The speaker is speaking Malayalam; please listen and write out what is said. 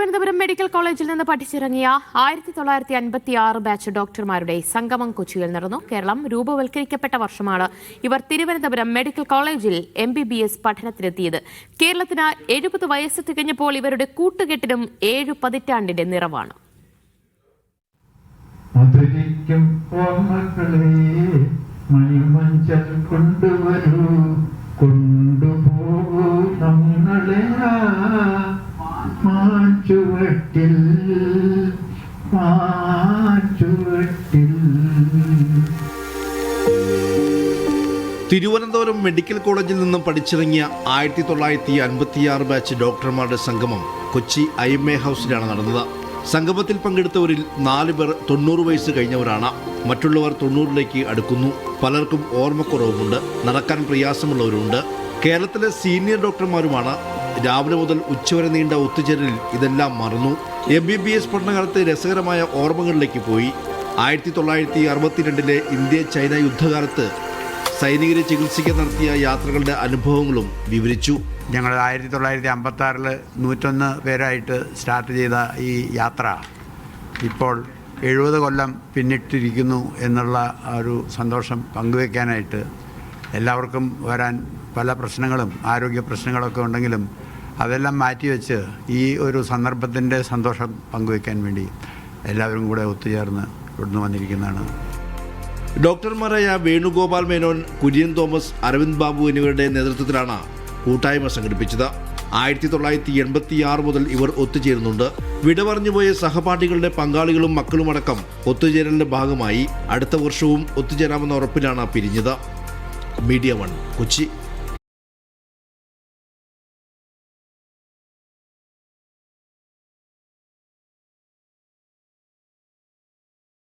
തിരുവനന്തപുരം മെഡിക്കൽ കോളേജിൽ നിന്ന് പഠിച്ചിറങ്ങിയ 1956 ബാച്ച് ഡോക്ടർമാരുടെ സംഗമം കൊച്ചിയിൽ നടന്നു. കേരളം രൂപവൽക്കരിക്കപ്പെട്ട വർഷമാണ് ഇവർ തിരുവനന്തപുരം മെഡിക്കൽ കോളേജിൽ MBBS പഠനത്തിനെത്തിയത്. കേരളത്തിന് 70 വയസ്സ് തികഞ്ഞപ്പോൾ ഇവരുടെ കൂട്ടുകെട്ടിനും 7 പതിറ്റാണ്ടിന്റെ നിറവാണ്. തിരുവനന്തപുരം മെഡിക്കൽ കോളേജിൽ നിന്നും പഠിച്ചിറങ്ങിയ 1956 ബാച്ച് ഡോക്ടർമാരുടെ സംഗമം കൊച്ചി IMA ഹൗസിലാണ് നടന്നത്. സംഗമത്തിൽ പങ്കെടുത്തവരിൽ 4 പേർ 90 വയസ്സ് കഴിഞ്ഞവരാണ്. മറ്റുള്ളവർ 90ലേക്ക് അടുക്കുന്നു. പലർക്കും ഓർമ്മക്കുറവുമുണ്ട്. നടക്കാൻ പ്രയാസമുള്ളവരുണ്ട്. കേരളത്തിലെ സീനിയർ ഡോക്ടർമാരുമാണ്. രാവിലെ മുതൽ ഉച്ചവരെ നീണ്ട ഒത്തുചേരലിൽ ഇതെല്ലാം മറന്നു. MBBS പഠനകാലത്തെ രസകരമായ ഓർമ്മകളിലേക്ക് പോയി. 1962 ഇന്ത്യ ചൈന യുദ്ധകാലത്ത് സൈനികരെ ചികിത്സിക്കാൻ നടത്തിയ യാത്രകളുടെ അനുഭവങ്ങളും വിവരിച്ചു. ഞങ്ങൾ 1956 101 പേരായിട്ട് സ്റ്റാർട്ട് ചെയ്ത ഈ യാത്ര ഇപ്പോൾ 70 കൊല്ലം പിന്നിട്ടിരിക്കുന്നു എന്നുള്ള ഒരു സന്തോഷം പങ്കുവയ്ക്കാനായിട്ട് എല്ലാവർക്കും വരാൻ പല പ്രശ്നങ്ങളും ആരോഗ്യ പ്രശ്നങ്ങളൊക്കെ ഉണ്ടെങ്കിലും അതെല്ലാം മാറ്റിവെച്ച് ഈ ഒരു സന്ദർഭത്തിൻ്റെ സന്തോഷം പങ്കുവയ്ക്കാൻ വേണ്ടി എല്ലാവരും കൂടെ ഒത്തുചേർന്ന് ഇവിടുന്ന് വന്നിരിക്കുന്നതാണ്. ഡോക്ടർമാരായ വേണുഗോപാൽ മേനോൻ, കുര്യൻ തോമസ്, അരവിന്ദ് ബാബു എന്നിവരുടെ നേതൃത്വത്തിലാണ് കൂട്ടായ്മ സംഘടിപ്പിച്ചത്. 1986 മുതൽ ഇവർ ഒത്തുചേരുന്നുണ്ട്. വിട പറഞ്ഞുപോയ സഹപാഠികളുടെ പങ്കാളികളും മക്കളുമടക്കം ഒത്തുചേരലിന്റെ ഭാഗമായി അടുത്ത വർഷവും ഒത്തുചേരാമെന്ന ഉറപ്പിലാണ് പിരിഞ്ഞത്. മീഡിയ 1 കൊച്ചി.